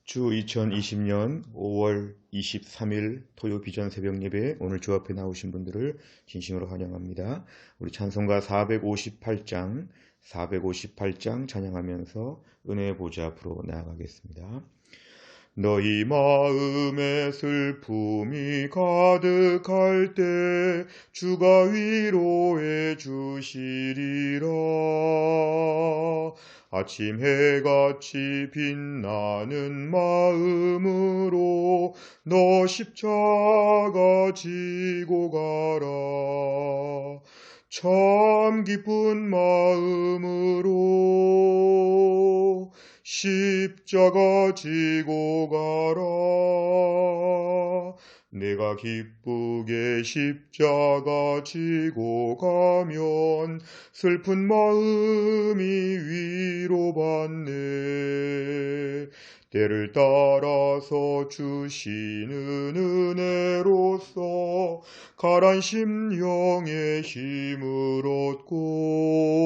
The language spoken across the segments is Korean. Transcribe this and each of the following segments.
주 2020년 5월 23일 토요 비전 새벽 예배, 오늘 주 앞에 나오신 분들을 진심으로 환영합니다. 우리 찬송가 458장 찬양하면서 은혜의 보좌 앞으로 나아가겠습니다. 너희 마음에 슬픔이 가득할 때 주가 위로해 주시리라. 아침 해같이 빛나는 마음으로 너 십자가 지고 가라. 참 기쁜 마음으로 십자가 지고 가라. 내가 기쁘게 십자가 지고 가면 슬픈 마음이 위로받네. 때를 따라서 주시는 은혜로서 가란 심령의 힘을 얻고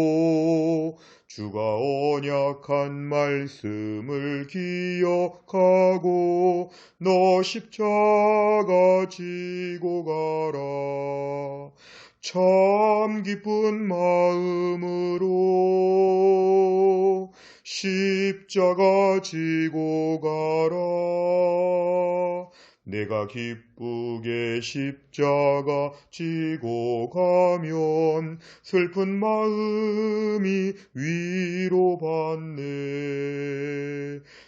주가 언약한 말씀을 기억하고 너 십자가 지고 가라. 참 기쁜 마음으로 십자가 지고 가라. 내가 기쁘게 십자가 지고 가면 슬픈 마음이 위로받네.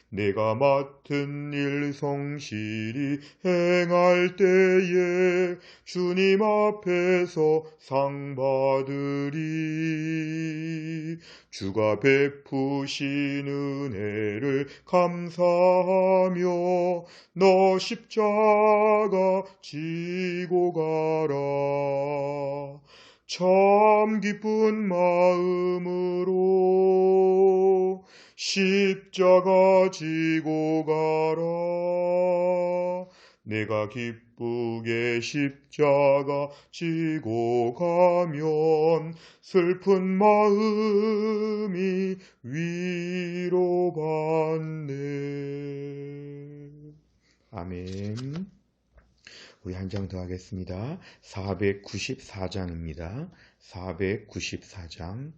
내가 맡은 일 성실히 행할 때에 주님 앞에서 상 받으리. 주가 베푸신 은혜를 감사하며 너 십자가 지고 가라. 참 기쁜 마음으로 십자가 지고 가라. 내가 기쁘게 십자가 지고 가면 슬픈 마음이 위로받네. 아멘. 우리 한 장 더 하겠습니다. 494장입니다. 494장.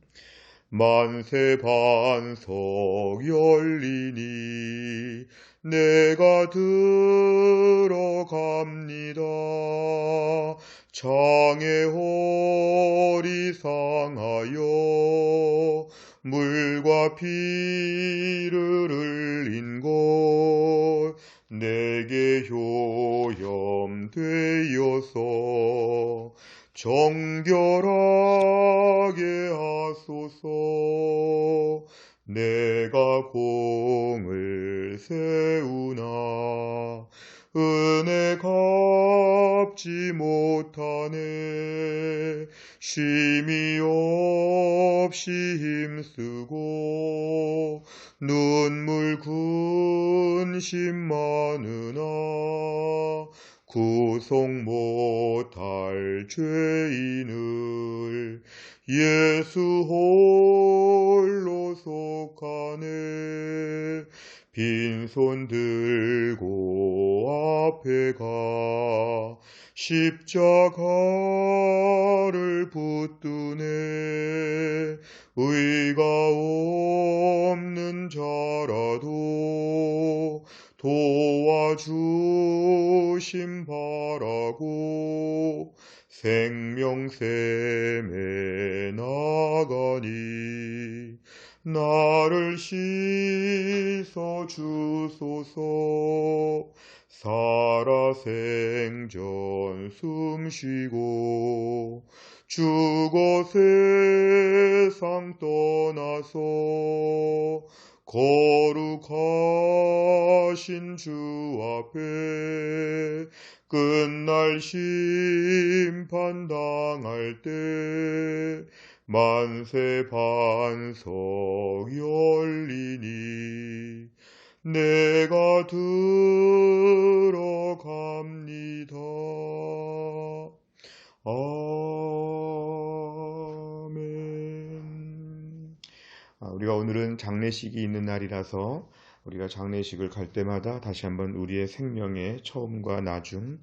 만세 반석 열리니 내가 들어갑니다. 창의 허리 상하여 물과 피를 흘린 곳 내게 효염되어서 정결하게 하소서. 내가 공을 세우나 은혜 갚지 못하네. 쉼이 없이 힘쓰고 눈물 군심 많으나 구속 못할 죄인을 예수 홀로 속하네. 빈손 들고 앞에 가 십자가를 붙드네. 의가 없는 자라도 도와주심 바라고 생명샘에 나가니 나를 씻어 주소서. 살아생전 숨쉬고 죽어 세상 떠나서 거룩하신 주 앞에 끝날 심판 당할 때 만세 반석 열리니 내가 들어갑니다. 아멘. 우리가 오늘은 장례식이 있는 날이라서 우리가 장례식을 갈 때마다 다시 한번 우리의 생명의 처음과 나중,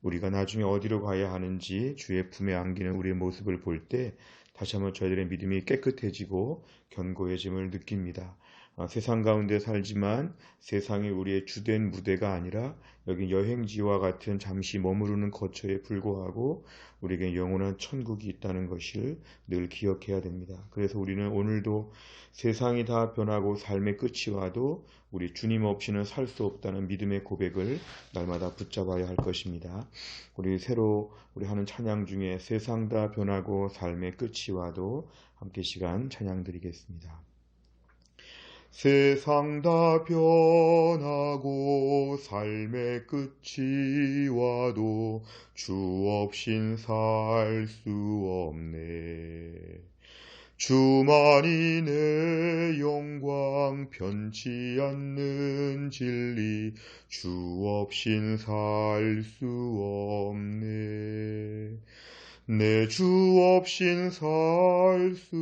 우리가 나중에 어디로 가야 하는지 주의 품에 안기는 우리의 모습을 볼 때 다시 한번 저희들의 믿음이 깨끗해지고 견고해짐을 느낍니다. 세상 가운데 살지만 세상이 우리의 주된 무대가 아니라 여기 여행지와 같은 잠시 머무르는 거처에 불과하고 우리에게 영원한 천국이 있다는 것을 늘 기억해야 됩니다. 그래서 우리는 오늘도 세상이 다 변하고 삶의 끝이 와도 우리 주님 없이는 살 수 없다는 믿음의 고백을 날마다 붙잡아야 할 것입니다. 우리 하는 찬양 중에 세상 다 변하고 삶의 끝이 와도 함께 시간 찬양 드리겠습니다. 세상 다 변하고 삶의 끝이 와도 주 없인 살 수 없네. 주만이 내 영광 변치 않는 진리 주 없인 살 수 없네. 내 주 없인 살 수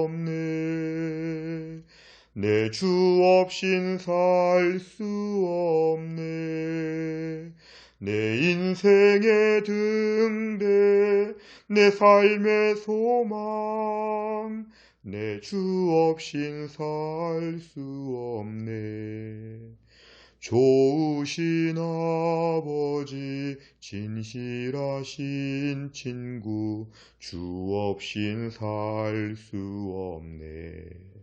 없네. 내 주 없인 살 수 없네. 내 인생의 등대 내 삶의 소망 내 주 없인 살 수 없네. 좋으신 아버지 진실하신 친구 주 없인 살 수 없네.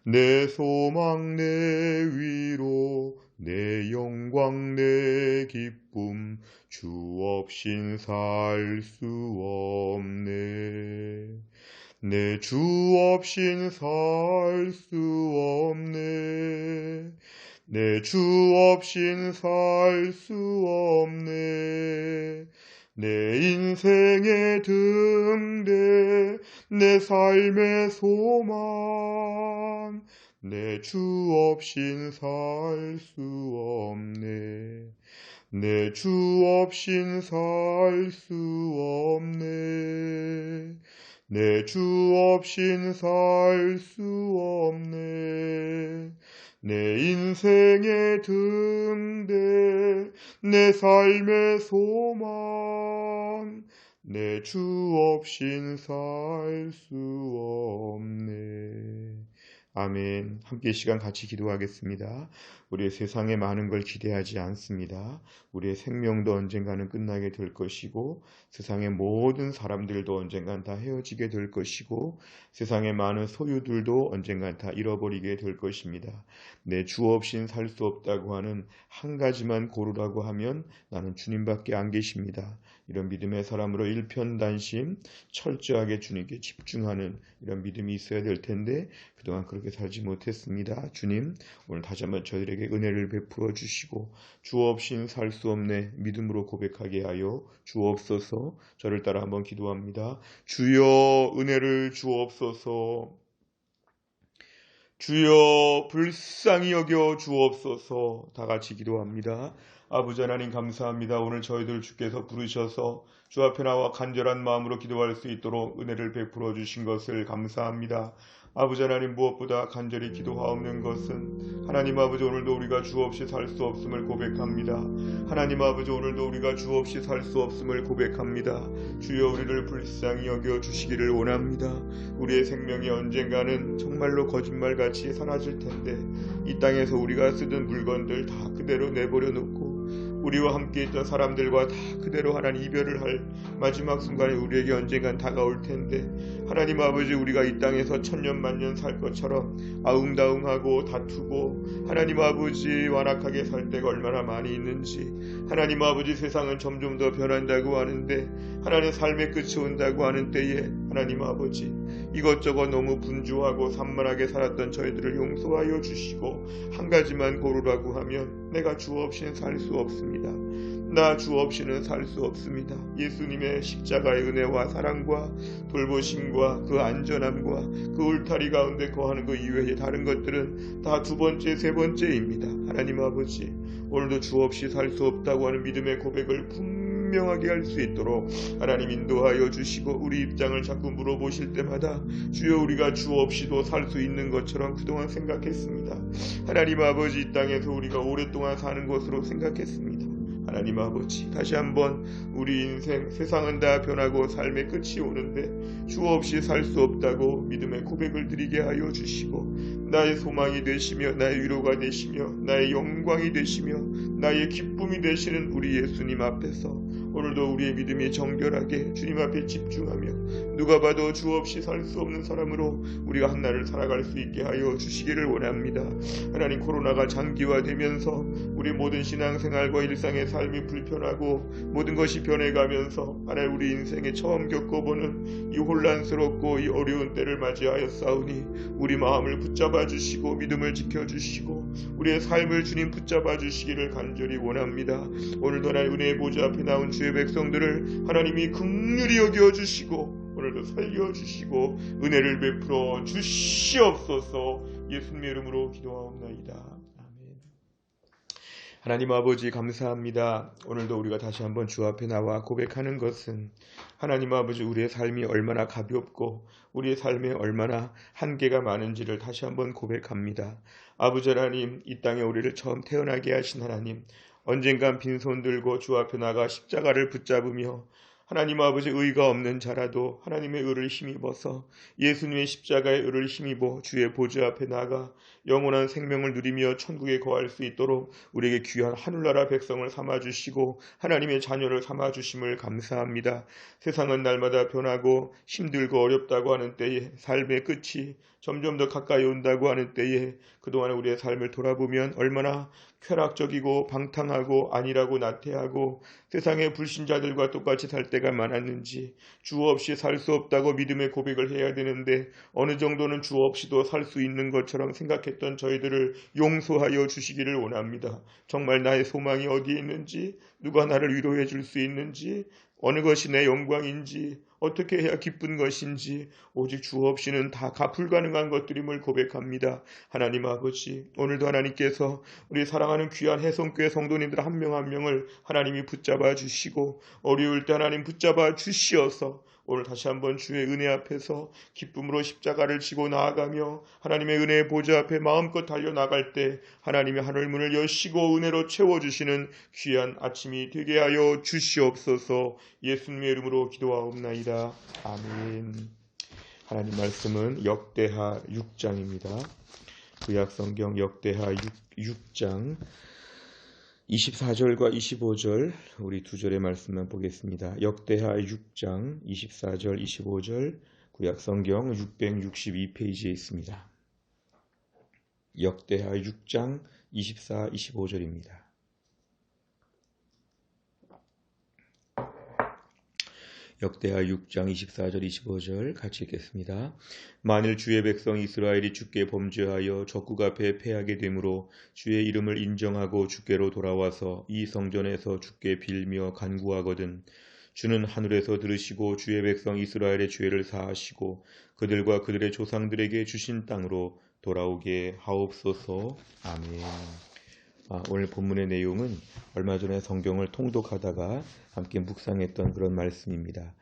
내 소망 내 위로 내 영광 내 기쁨 주 없인 살 수 없네. 내 주 없인 살 수 없네. 내 주 없인 살 수 없네. 내 인생의 등대 내 삶의 소망 내 주 없인 살 수 없네. 내 주 없인 살 수 없네. 내 주 없인 살 수 없네. 내 인생의 등대 내 삶의 소망 내 주 없인 살 수 없네. 아멘. 함께 시간 같이 기도하겠습니다. 우리의 세상에 많은 걸 기대하지 않습니다. 우리의 생명도 언젠가는 끝나게 될 것이고 세상의 모든 사람들도 언젠간 다 헤어지게 될 것이고 세상의 많은 소유들도 언젠간 다 잃어버리게 될 것입니다. 내 주 없인 살 수 없다고 하는 한 가지만 고르라고 하면 나는 주님밖에 안 계십니다. 이런 믿음의 사람으로 일편단심 철저하게 주님께 집중하는 이런 믿음이 있어야 될 텐데 그동안 그렇게 살지 못했습니다. 주님 오늘 다시 한번 저희들에게 은혜를 베풀어 주시고 주 없인 살 수 없네 믿음으로 고백하게 하여 주옵소서. 저를 따라 한번 기도합니다. 주여 은혜를 주옵소서. 주여 불쌍히 여겨 주옵소서. 다 같이 기도합니다. 아버지 하나님 감사합니다. 오늘 저희들 주께서 부르셔서 주 앞에 나와 간절한 마음으로 기도할 수 있도록 은혜를 베풀어 주신 것을 감사합니다. 아버지 하나님 무엇보다 간절히 기도하옵는 것은 하나님 아버지 오늘도 우리가 주 없이 살 수 없음을 고백합니다. 하나님 아버지 오늘도 우리가 주 없이 살 수 없음을 고백합니다. 주여 우리를 불쌍히 여겨 주시기를 원합니다. 우리의 생명이 언젠가는 정말로 거짓말같이 사라질 텐데 이 땅에서 우리가 쓰던 물건들 다 그대로 내버려 놓고 우리와 함께 있던 사람들과 다 그대로 하나님 이별을 할 마지막 순간에 우리에게 언젠간 다가올 텐데 하나님 아버지 우리가 이 땅에서 천년 만년 살 것처럼 아웅다웅하고 다투고 하나님 아버지 완악하게 살 때가 얼마나 많이 있는지 하나님 아버지 세상은 점점 더 변한다고 하는데 하나님 삶의 끝이 온다고 하는 때에 하나님 아버지 이것저것 너무 분주하고 산만하게 살았던 저희들을 용서하여 주시고 한 가지만 고르라고 하면 내가 주 없이는 살 수 없습니다. 나 주 없이는 살 수 없습니다. 예수님의 십자가의 은혜와 사랑과 돌보심과 그 안전함과 그 울타리 가운데 거하는 그 이외의 다른 것들은 다 두 번째, 세 번째입니다. 하나님 아버지 오늘도 주 없이 살 수 없다고 하는 믿음의 고백을 분명히 현명하게 할 수 있도록 하나님 인도하여 주시고, 우리 입장을 자꾸 물어보실 때마다 주여 우리가 주 없이도 살 수 있는 것처럼 그동안 생각했습니다. 하나님 아버지, 이 땅에서 우리가 오랫동안 사는 것으로 생각했습니다. 하나님 아버지, 다시 한번 우리 인생, 세상은 다 변하고 삶의 끝이 오는데 주 없이 살 수 없다고 믿음의 고백을 드리게 하여 주시고, 나의 소망이 되시며 나의 위로가 되시며 나의 영광이 되시며 나의 기쁨이 되시는 우리 예수님 앞에서 오늘도 우리의 믿음이 정결하게 주님 앞에 집중하며 누가 봐도 주 없이 살 수 없는 사람으로 우리가 한 날을 살아갈 수 있게 하여 주시기를 원합니다. 하나님, 코로나가 장기화되면서 우리 모든 신앙생활과 일상의 삶이 불편하고 모든 것이 변해가면서 하나님, 우리 인생에 처음 겪어보는 이 혼란스럽고 이 어려운 때를 맞이하였사오니 우리 마음을 붙잡아 주시고 믿음을 지켜주시고 우리의 삶을 주님 붙잡아 주시기를 간절히 원합니다. 오늘도 하나님 은혜의 보좌 앞에 나온 주의 백성들을 하나님이 긍휼히 여겨주시고 오늘도 살려주시고 은혜를 베풀어 주시옵소서. 예수님의 이름으로 기도하옵나이다. 아멘. 하나님 아버지, 감사합니다. 오늘도 우리가 다시 한번 주 앞에 나와 고백하는 것은 하나님 아버지, 우리의 삶이 얼마나 가볍고 우리의 삶에 얼마나 한계가 많은지를 다시 한번 고백합니다. 아버지 하나님, 이 땅에 우리를 처음 태어나게 하신 하나님, 언젠간 빈손 들고 주 앞에 나가 십자가를 붙잡으며 하나님 아버지, 의가 없는 자라도 하나님의 의를 힘입어서 예수님의 십자가의 의를 힘입어 주의 보좌 앞에 나가 영원한 생명을 누리며 천국에 거할 수 있도록 우리에게 귀한 하늘나라 백성을 삼아주시고 하나님의 자녀를 삼아주심을 감사합니다. 세상은 날마다 변하고 힘들고 어렵다고 하는 때에, 삶의 끝이 점점 더 가까이 온다고 하는 때에 그동안 우리의 삶을 돌아보면 얼마나 쾌락적이고 방탕하고 안일하고 나태하고 세상의 불신자들과 똑같이 살 때가 많았는지, 주 없이 살 수 없다고 믿음의 고백을 해야 되는데 어느 정도는 주 없이도 살 수 있는 것처럼 생각했던 저희들을 용서하여 주시기를 원합니다. 정말 나의 소망이 어디에 있는지, 누가 나를 위로해 줄 수 있는지, 어느 것이 내 영광인지, 어떻게 해야 기쁜 것인지 오직 주 없이는 다 불가능한 것들임을 고백합니다. 하나님 아버지, 오늘도 하나님께서 우리 사랑하는 귀한 해성교회 성도님들 한 명 한 명을 하나님이 붙잡아 주시고 어려울 때 하나님 붙잡아 주시어서 오늘 다시 한번 주의 은혜 앞에서 기쁨으로 십자가를 지고 나아가며 하나님의 은혜의 보좌 앞에 마음껏 달려나갈 때 하나님의 하늘문을 여시고 은혜로 채워주시는 귀한 아침이 되게 하여 주시옵소서. 예수님의 이름으로 기도하옵나이다. 아멘. 하나님 말씀은 역대하 6장입니다. 구약성경 역대하 6장 24절과 25절 우리 두 절의 말씀만 보겠습니다. 역대하 6장 24절 25절 구약성경 662페이지에 있습니다. 역대하 6장 24, 25절입니다. 역대하 6장 24절 25절 같이 읽겠습니다. 만일 주의 백성 이스라엘이 주께 범죄하여 적국 앞에 패하게 되므로 주의 이름을 인정하고 주께로 돌아와서 이 성전에서 주께 빌며 간구하거든 주는 하늘에서 들으시고 주의 백성 이스라엘의 죄를 사하시고 그들과 그들의 조상들에게 주신 땅으로 돌아오게 하옵소서. 아멘. 오늘 본문의 내용은 얼마 전에 성경을 통독하다가 함께 묵상했던 그런 말씀입니다.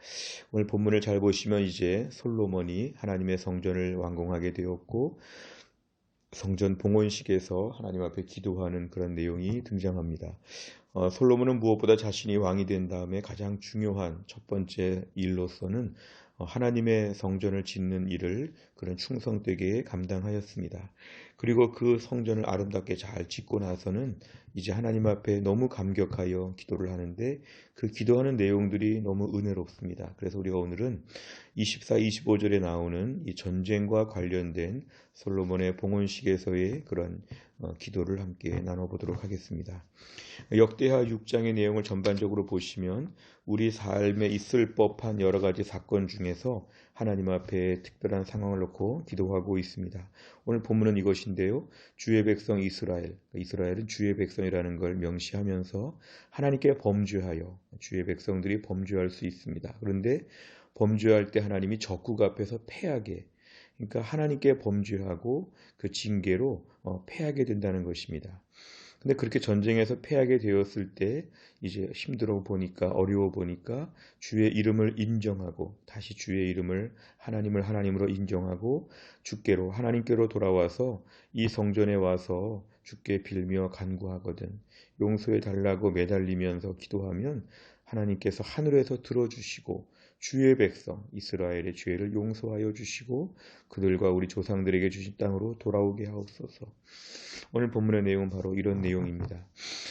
오늘 본문을 잘 보시면 이제 솔로몬이 하나님의 성전을 완공하게 되었고 성전 봉헌식에서 하나님 앞에 기도하는 그런 내용이 등장합니다. 솔로몬은 무엇보다 자신이 왕이 된 다음에 가장 중요한 첫 번째 일로서는 하나님의 성전을 짓는 일을 그런 충성되게 감당하였습니다. 그리고 그 성전을 아름답게 잘 짓고 나서는 이제 하나님 앞에 너무 감격하여 기도를 하는데 그 기도하는 내용들이 너무 은혜롭습니다. 그래서 우리가 오늘은 24, 25절에 나오는 이 전쟁과 관련된 솔로몬의 봉헌식에서의 그런 기도를 함께 나눠보도록 하겠습니다. 역대하 6장의 내용을 전반적으로 보시면 우리 삶에 있을 법한 여러 가지 사건 중에서 하나님 앞에 특별한 상황을 놓고 기도하고 있습니다. 오늘 본문은 이것인데요. 주의 백성 이스라엘은 주의 백성이라는 걸 명시하면서 하나님께 범죄하여 주의 백성들이 범죄할 수 있습니다. 그런데 범죄할 때 하나님이 적국 앞에서 패하게, 그러니까 하나님께 범죄하고 그 징계로 패하게 된다는 것입니다. 근데 그렇게 전쟁에서 패하게 되었을 때 이제 힘들어 보니까 어려워 보니까 주의 이름을 인정하고 다시 주의 이름을 하나님을 하나님으로 인정하고 주께로 하나님께로 돌아와서 이 성전에 와서 주께 빌며 간구하거든. 용서해 달라고 매달리면서 기도하면 하나님께서 하늘에서 들어주시고 주의 백성 이스라엘의 죄를 용서하여 주시고 그들과 우리 조상들에게 주신 땅으로 돌아오게 하옵소서. 오늘 본문의 내용은 바로 이런 내용입니다.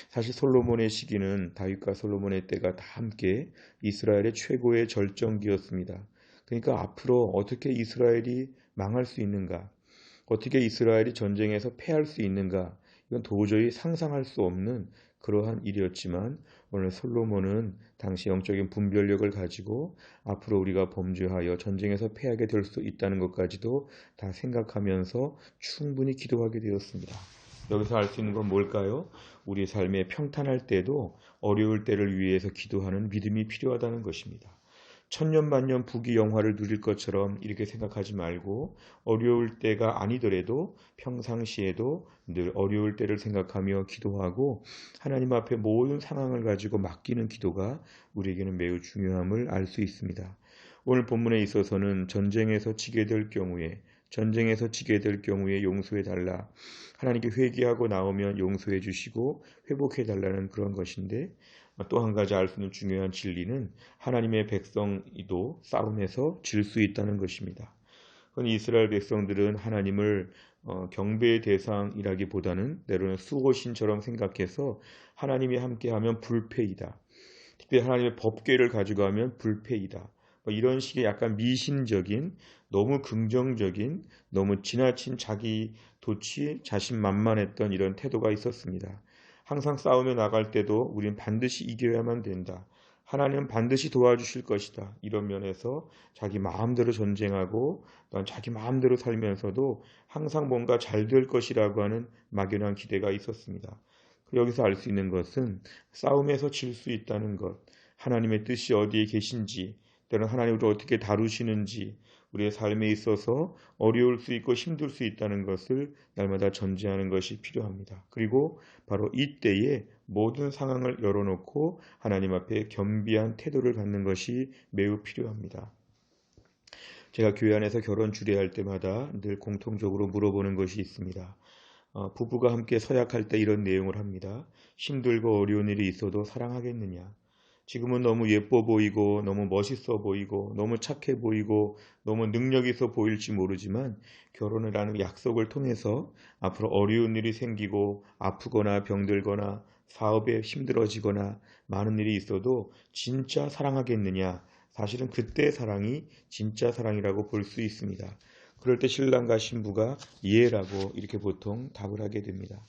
사실 솔로몬의 시기는 다윗과 솔로몬의 때가 다 함께 이스라엘의 최고의 절정기였습니다. 그러니까 앞으로 어떻게 이스라엘이 망할 수 있는가? 어떻게 이스라엘이 전쟁에서 패할 수 있는가? 이건 도저히 상상할 수 없는 그러한 일이었지만 오늘 솔로몬은 당시 영적인 분별력을 가지고 앞으로 우리가 범죄하여 전쟁에서 패하게 될 수 있다는 것까지도 다 생각하면서 충분히 기도하게 되었습니다. 여기서 알 수 있는 건 뭘까요? 우리 삶에 평탄할 때도 어려울 때를 위해서 기도하는 믿음이 필요하다는 것입니다. 천년만년 부귀영화를 누릴 것처럼 이렇게 생각하지 말고 어려울 때가 아니더라도 평상시에도 늘 어려울 때를 생각하며 기도하고 하나님 앞에 모든 상황을 가지고 맡기는 기도가 우리에게는 매우 중요함을 알 수 있습니다. 오늘 본문에 있어서는 전쟁에서 지게 될 경우에 용서해 달라. 하나님께 회개하고 나오면 용서해 주시고 회복해 달라는 그런 것인데 또 한 가지 알 수 있는 중요한 진리는 하나님의 백성이도 싸움에서 질 수 있다는 것입니다. 그건 이스라엘 백성들은 하나님을 경배의 대상이라기보다는 때로는 수호신처럼 생각해서 하나님이 함께하면 불패이다. 특별히 하나님의 법궤를 가지고 하면 불패이다. 이런 식의 약간 미신적인 너무 긍정적인 너무 지나친 자기 도취 자신만만했던 이런 태도가 있었습니다. 항상 싸움에 나갈 때도 우린 반드시 이겨야만 된다. 하나님은 반드시 도와주실 것이다. 이런 면에서 자기 마음대로 전쟁하고 또한 자기 마음대로 살면서도 항상 뭔가 잘 될 것이라고 하는 막연한 기대가 있었습니다. 여기서 알 수 있는 것은 싸움에서 질 수 있다는 것, 하나님의 뜻이 어디에 계신지, 때로는 하나님을 어떻게 다루시는지, 우리의 삶에 있어서 어려울 수 있고 힘들 수 있다는 것을 날마다 전제하는 것이 필요합니다. 그리고 바로 이때에 모든 상황을 열어놓고 하나님 앞에 겸비한 태도를 갖는 것이 매우 필요합니다. 제가 교회 안에서 결혼 주례할 때마다 늘 공통적으로 물어보는 것이 있습니다. 부부가 함께 서약할 때 이런 내용을 합니다. 힘들고 어려운 일이 있어도 사랑하겠느냐? 지금은 너무 예뻐 보이고 너무 멋있어 보이고 너무 착해 보이고 너무 능력 있어 보일지 모르지만 결혼을 하는 약속을 통해서 앞으로 어려운 일이 생기고 아프거나 병들거나 사업에 힘들어지거나 많은 일이 있어도 진짜 사랑하겠느냐? 사실은 그때의 사랑이 진짜 사랑이라고 볼 수 있습니다. 그럴 때 신랑과 신부가 예라고 이렇게 보통 답을 하게 됩니다.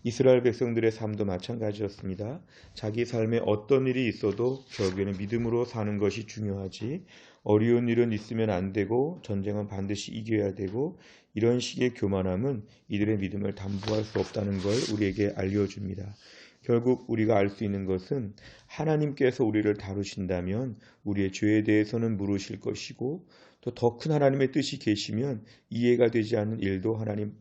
이스라엘 백성들의 삶도 마찬가지였습니다. 자기 삶에 어떤 일이 있어도 결국에는 믿음으로 사는 것이 중요하지 어려운 일은 있으면 안 되고 전쟁은 반드시 이겨야 되고 이런 식의 교만함은 이들의 믿음을 담보할 수 없다는 걸 우리에게 알려줍니다. 결국 우리가 알 수 있는 것은 하나님께서 우리를 다루신다면 우리의 죄에 대해서는 물으실 것이고 또 더 큰 하나님의 뜻이 계시면 이해가 되지 않는 일도 하나님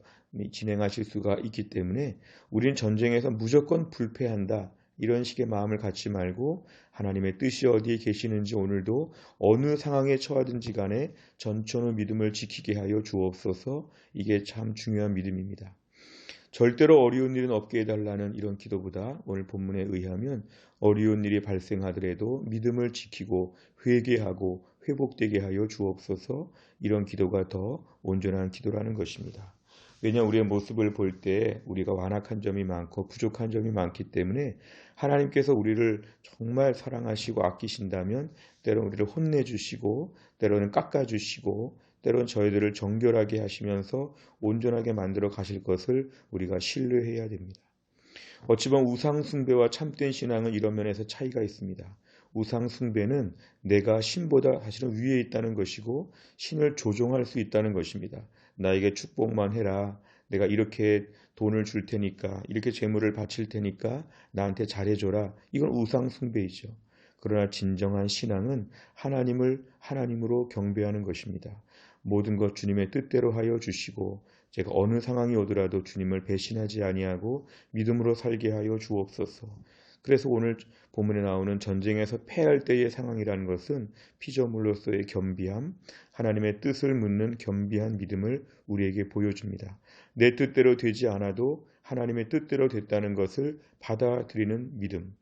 진행하실 수가 있기 때문에 우리는 전쟁에서 무조건 불패한다. 이런 식의 마음을 갖지 말고 하나님의 뜻이 어디에 계시는지 오늘도 어느 상황에 처하든지 간에 전천후 믿음을 지키게 하여 주옵소서. 이게 참 중요한 믿음입니다. 절대로 어려운 일은 없게 해달라는 이런 기도보다 오늘 본문에 의하면 어려운 일이 발생하더라도 믿음을 지키고 회개하고 회복되게 하여 주옵소서. 이런 기도가 더 온전한 기도라는 것입니다. 왜냐 우리의 모습을 볼 때 우리가 완악한 점이 많고 부족한 점이 많기 때문에 하나님께서 우리를 정말 사랑하시고 아끼신다면 때로는 우리를 혼내주시고 때로는 깎아주시고 때로는 저희들을 정결하게 하시면서 온전하게 만들어 가실 것을 우리가 신뢰해야 됩니다. 어찌 보면 우상숭배와 참된 신앙은 이런 면에서 차이가 있습니다. 우상숭배는 내가 신보다 사실은 위에 있다는 것이고 신을 조종할 수 있다는 것입니다. 나에게 축복만 해라. 내가 이렇게 돈을 줄 테니까 이렇게 재물을 바칠 테니까 나한테 잘해줘라. 이건 우상숭배이죠. 그러나 진정한 신앙은 하나님을 하나님으로 경배하는 것입니다. 모든 것 주님의 뜻대로 하여 주시고 제가 어느 상황이 오더라도 주님을 배신하지 아니하고 믿음으로 살게 하여 주옵소서. 그래서 오늘 본문에 나오는 전쟁에서 패할 때의 상황이라는 것은 피조물로서의 겸비함, 하나님의 뜻을 묻는 겸비한 믿음을 우리에게 보여줍니다. 내 뜻대로 되지 않아도 하나님의 뜻대로 됐다는 것을 받아들이는 믿음.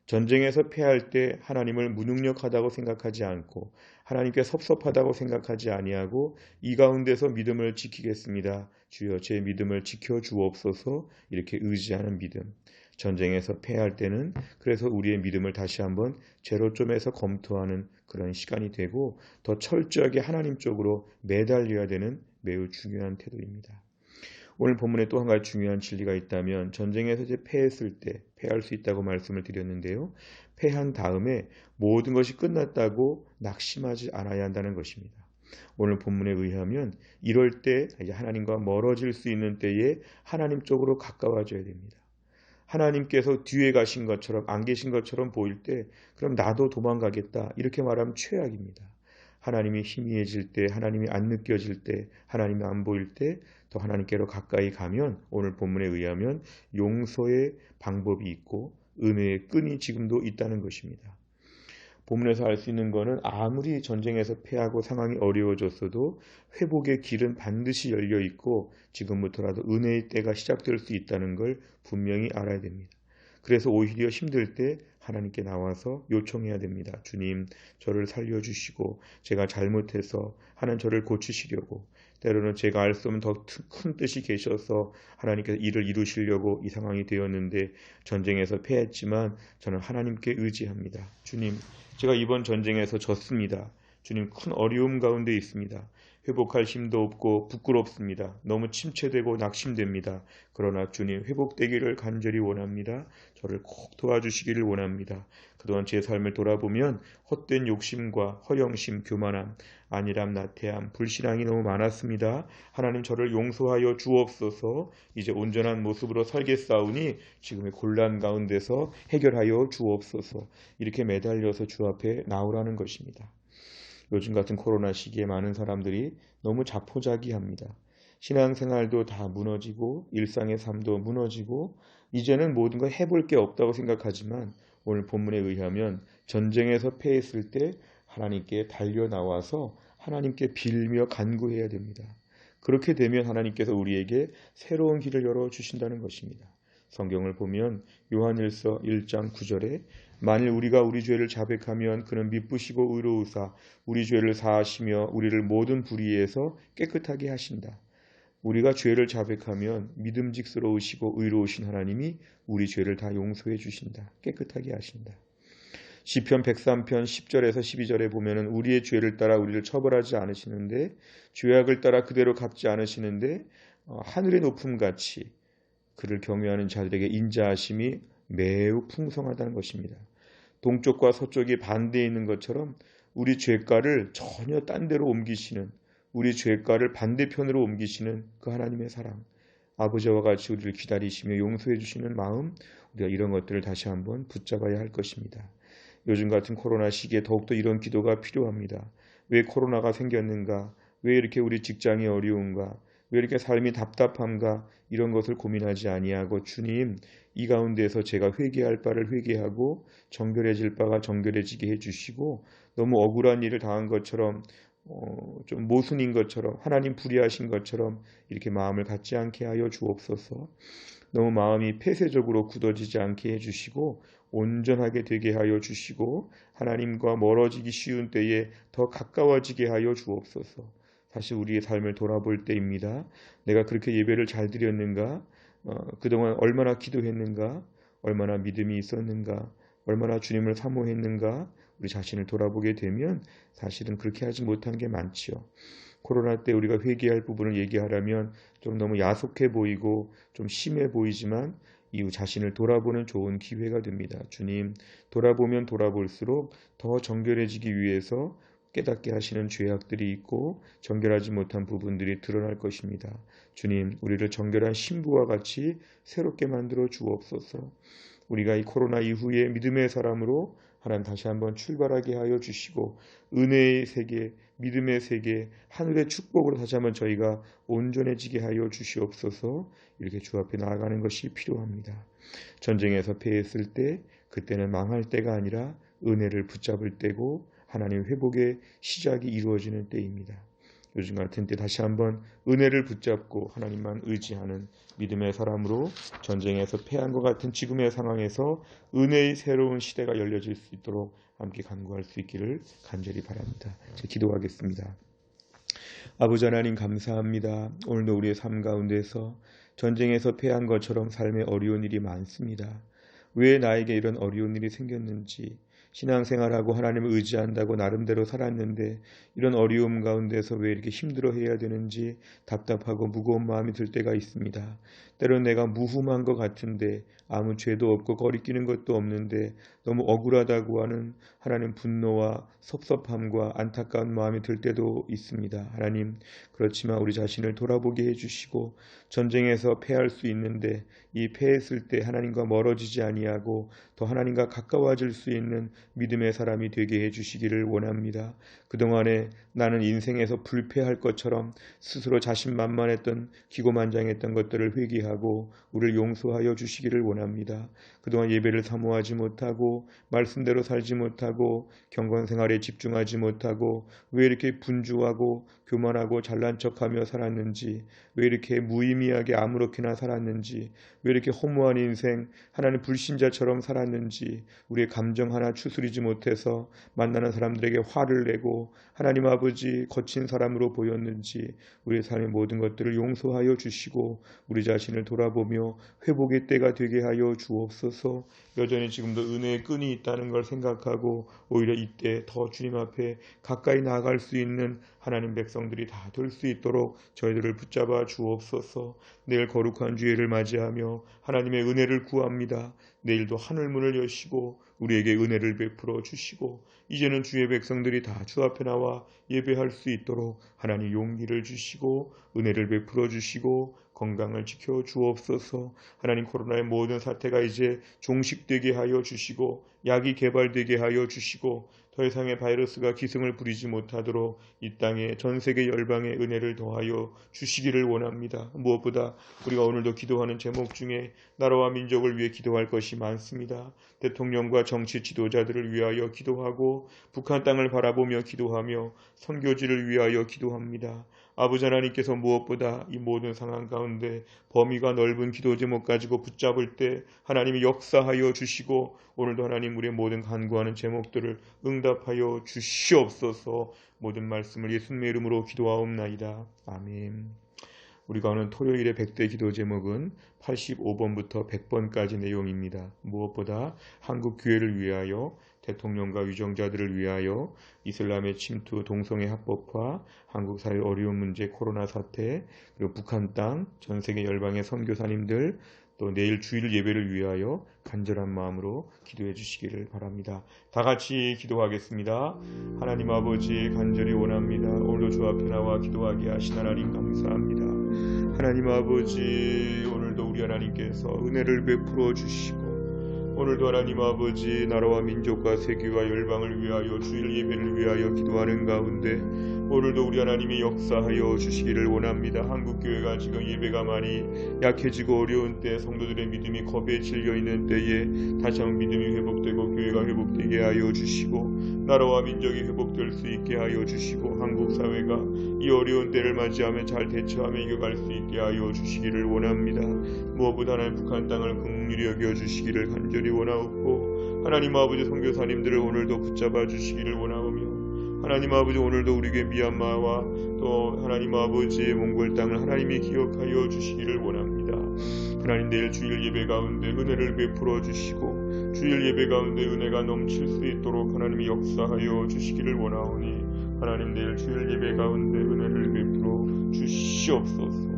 전쟁에서 패할 때 하나님을 무능력하다고 생각하지 않고 하나님께 섭섭하다고 생각하지 아니하고 이 가운데서 믿음을 지키겠습니다. 주여 제 믿음을 지켜 주옵소서. 이렇게 의지하는 믿음. 전쟁에서 패할 때는 그래서 우리의 믿음을 다시 한번 제로점에서 검토하는 그런 시간이 되고 더 철저하게 하나님 쪽으로 매달려야 되는 매우 중요한 태도입니다. 오늘 본문에 또 한 가지 중요한 진리가 있다면 전쟁에서 이제 패했을 때 패할 수 있다고 말씀을 드렸는데요. 패한 다음에 모든 것이 끝났다고 낙심하지 않아야 한다는 것입니다. 오늘 본문에 의하면 이럴 때 이제 하나님과 멀어질 수 있는 때에 하나님 쪽으로 가까워져야 됩니다. 하나님께서 뒤에 가신 것처럼 안 계신 것처럼 보일 때 그럼 나도 도망가겠다 이렇게 말하면 최악입니다. 하나님이 희미해질 때, 하나님이 안 느껴질 때, 하나님이 안 보일 때 더 하나님께로 가까이 가면 오늘 본문에 의하면 용서의 방법이 있고 은혜의 끈이 지금도 있다는 것입니다. 본문에서 알 수 있는 것은 아무리 전쟁에서 패하고 상황이 어려워졌어도 회복의 길은 반드시 열려 있고 지금부터라도 은혜의 때가 시작될 수 있다는 걸 분명히 알아야 됩니다. 그래서 오히려 힘들 때 하나님께 나와서 요청해야 됩니다. 주님, 저를 살려주시고 제가 잘못해서 하나님 저를 고치시려고 때로는 제가 알 수 없는 더 큰 뜻이 계셔서 하나님께서 일을 이루시려고 이 상황이 되었는데 전쟁에서 패했지만 저는 하나님께 의지합니다. 주님, 제가 이번 전쟁에서 졌습니다. 주님, 큰 어려움 가운데 있습니다. 회복할 힘도 없고 부끄럽습니다. 너무 침체되고 낙심됩니다. 그러나 주님 회복되기를 간절히 원합니다. 저를 꼭 도와주시기를 원합니다. 그동안 제 삶을 돌아보면 헛된 욕심과 허영심, 교만함, 안일함, 나태함, 불신앙이 너무 많았습니다. 하나님 저를 용서하여 주옵소서. 이제 온전한 모습으로 살겠사오니 지금의 곤란 가운데서 해결하여 주옵소서. 이렇게 매달려서 주 앞에 나오라는 것입니다. 요즘 같은 코로나 시기에 많은 사람들이 너무 자포자기합니다. 신앙생활도 다 무너지고 일상의 삶도 무너지고 이제는 모든 걸 해볼 게 없다고 생각하지만 오늘 본문에 의하면 전쟁에서 패했을 때 하나님께 달려나와서 하나님께 빌며 간구해야 됩니다. 그렇게 되면 하나님께서 우리에게 새로운 길을 열어주신다는 것입니다. 성경을 보면 요한일서 1장 9절에 만일 우리가 우리 죄를 자백하면 그는 미쁘시고 의로우사 우리 죄를 사하시며 우리를 모든 불의에서 깨끗하게 하신다. 우리가 죄를 자백하면 믿음직스러우시고 의로우신 하나님이 우리 죄를 다 용서해 주신다. 깨끗하게 하신다. 시편 103편 10절에서 12절에 보면은 우리의 죄를 따라 우리를 처벌하지 않으시는데 죄악을 따라 그대로 갚지 않으시는데 하늘의 높음같이 그를 경외하는 자들에게 인자하심이 매우 풍성하다는 것입니다. 동쪽과 서쪽이 반대에 있는 것처럼 우리 죄가를 전혀 딴 데로 옮기시는 우리 죄가를 반대편으로 옮기시는 그 하나님의 사랑 아버지와 같이 우리를 기다리시며 용서해 주시는 마음 우리가 이런 것들을 다시 한번 붙잡아야 할 것입니다. 요즘 같은 코로나 시기에 더욱더 이런 기도가 필요합니다. 왜 코로나가 생겼는가? 왜 이렇게 우리 직장이 어려운가? 왜 이렇게 삶이 답답한가? 이런 것을 고민하지 아니하고 주님 이 가운데에서 제가 회개할 바를 회개하고 정결해질 바가 정결해지게 해주시고 너무 억울한 일을 당한 것처럼 좀 모순인 것처럼 하나님 불의하신 것처럼 이렇게 마음을 갖지 않게 하여 주옵소서. 너무 마음이 폐쇄적으로 굳어지지 않게 해주시고 온전하게 되게 하여 주시고 하나님과 멀어지기 쉬운 때에 더 가까워지게 하여 주옵소서. 다시 우리의 삶을 돌아볼 때입니다. 내가 그렇게 예배를 잘 드렸는가? 그동안 얼마나 기도했는가? 얼마나 믿음이 있었는가? 얼마나 주님을 사모했는가? 우리 자신을 돌아보게 되면 사실은 그렇게 하지 못한 게 많지요. 코로나 때 우리가 회개할 부분을 얘기하려면 좀 너무 야속해 보이고 좀 심해 보이지만 이후 자신을 돌아보는 좋은 기회가 됩니다. 주님, 돌아보면 돌아볼수록 더 정결해지기 위해서 깨닫게 하시는 죄악들이 있고 정결하지 못한 부분들이 드러날 것입니다. 주님, 우리를 정결한 신부와 같이 새롭게 만들어 주옵소서. 우리가 이 코로나 이후에 믿음의 사람으로 하나님 다시 한번 출발하게 하여 주시고 은혜의 세계, 믿음의 세계, 하늘의 축복으로 다시 한번 저희가 온전해지게 하여 주시옵소서. 이렇게 주 앞에 나아가는 것이 필요합니다. 전쟁에서 패했을 때 그때는 망할 때가 아니라 은혜를 붙잡을 때고 하나님 회복의 시작이 이루어지는 때입니다. 요즘 같은 때 다시 한번 은혜를 붙잡고 하나님만 의지하는 믿음의 사람으로 전쟁에서 패한 것 같은 지금의 상황에서 은혜의 새로운 시대가 열려질 수 있도록 함께 간구할 수 있기를 간절히 바랍니다. 제가 기도하겠습니다. 아버지 하나님 감사합니다. 오늘도 우리의 삶 가운데서 전쟁에서 패한 것처럼 삶에 어려운 일이 많습니다. 왜 나에게 이런 어려운 일이 생겼는지, 신앙생활하고 하나님을 의지한다고 나름대로 살았는데 이런 어려움 가운데서 왜 이렇게 힘들어해야 되는지 답답하고 무거운 마음이 들 때가 있습니다. 때론 내가 무흠한 것 같은데 아무 죄도 없고 거리끼는 것도 없는데 너무 억울하다고 하는 하나님 분노와 섭섭함과 안타까운 마음이 들 때도 있습니다. 하나님, 그렇지만 우리 자신을 돌아보게 해주시고 전쟁에서 패할 수 있는데 이 패했을 때 하나님과 멀어지지 아니하고 더 하나님과 가까워질 수 있는 믿음의 사람이 되게 해주시기를 원합니다. 그동안에 나는 인생에서 불패할 것처럼 스스로 자신만만했던 기고만장했던 것들을 회개하고 우리를 용서하여 주시기를 원합니다. 그동안 예배를 사모하지 못하고 말씀대로 살지 못하고 경건생활에 집중하지 못하고 왜 이렇게 분주하고 교만하고 잘난 척하며 살았는지, 왜 이렇게 무의미하게 아무렇게나 살았는지, 왜 이렇게 허무한 인생, 하나님 불신자처럼 살았는지, 우리의 감정 하나 추스리지 못해서 만나는 사람들에게 화를 내고 하나님 아버지 거친 사람으로 보였는지 우리의 삶의 모든 것들을 용서하여 주시고 우리 자신을 돌아보며 회복의 때가 되게 하여 주옵소서. 여전히 지금도 은혜의 끈이 있다는 걸 생각하고 오히려 이때 더 주님 앞에 가까이 나아갈 수 있는 하나님 백성들이 다 될 수 있도록 저희들을 붙잡아 주옵소서. 내일 거룩한 주일을 맞이하며 하나님의 은혜를 구합니다. 내일도 하늘문을 여시고 우리에게 은혜를 베풀어 주시고 이제는 주의 백성들이 다 주 앞에 나와 예배할 수 있도록 하나님 용기를 주시고 은혜를 베풀어 주시고 건강을 지켜 주옵소서. 하나님, 코로나의 모든 사태가 이제 종식되게 하여 주시고 약이 개발되게 하여 주시고 더 이상의 바이러스가 기승을 부리지 못하도록 이 땅에 전 세계 열방의 은혜를 더하여 주시기를 원합니다. 무엇보다 우리가 오늘도 기도하는 제목 중에 나라와 민족을 위해 기도할 것이 많습니다. 대통령과 정치 지도자들을 위하여 기도하고 북한 땅을 바라보며 기도하며 선교지를 위하여 기도합니다. 아버지 하나님께서 무엇보다 이 모든 상황 가운데 범위가 넓은 기도 제목 가지고 붙잡을 때 하나님이 역사하여 주시고 오늘도 하나님 우리의 모든 간구하는 제목들을 응답하여 주시옵소서. 모든 말씀을 예수님의 이름으로 기도하옵나이다. 아멘. 우리가 오늘 토요일의 100대 기도 제목은 85번부터 100번까지 내용입니다. 무엇보다 한국 교회를 위하여, 대통령과 위정자들을 위하여, 이슬람의 침투, 동성애 합법화, 한국 사회 어려운 문제, 코로나 사태, 그리고 북한 땅, 전 세계 열방의 선교사님들, 또 내일 주일 예배를 위하여 간절한 마음으로 기도해 주시기를 바랍니다. 다 같이 기도하겠습니다. 하나님 아버지, 간절히 원합니다. 오늘도 주 앞에 나와 기도하게 하신 하나님 감사합니다. 하나님 아버지, 오늘도 우리 하나님께서 은혜를 베풀어 주시고 오늘도 하나님 아버지 나라와 민족과 세계와 열방을 위하여 주일 예배를 위하여 기도하는 가운데 오늘도 우리 하나님이 역사하여 주시기를 원합니다. 한국교회가 지금 예배가 많이 약해지고 어려운 때 성도들의 믿음이 겁에 질려있는 때에 다시 한번 믿음이 회복되고 교회가 회복되게 하여 주시고 나라와 민족이 회복될 수 있게 하여 주시고 한국 사회가 이 어려운 때를 맞이하며 잘 대처하며 이겨갈 수 있게 하여 주시기를 원합니다. 무엇보다 하나님 북한 땅을 긍휼히 여겨 주시기를 간절히 원하옵고 하나님 아버지 선교사님들을 오늘도 붙잡아 주시기를 원하오며 하나님 아버지 오늘도 우리에게 미얀마와 또 하나님 아버지의 몽골 땅을 하나님이 기억하여 주시기를 원합니다. 하나님 내일 주일 예배 가운데 은혜를 베풀어 주시고 주일 예배 가운데 은혜가 넘칠 수 있도록 하나님이 역사하여 주시기를 원하오니 하나님 내일 주일 예배 가운데 은혜를 베풀어 주시옵소서.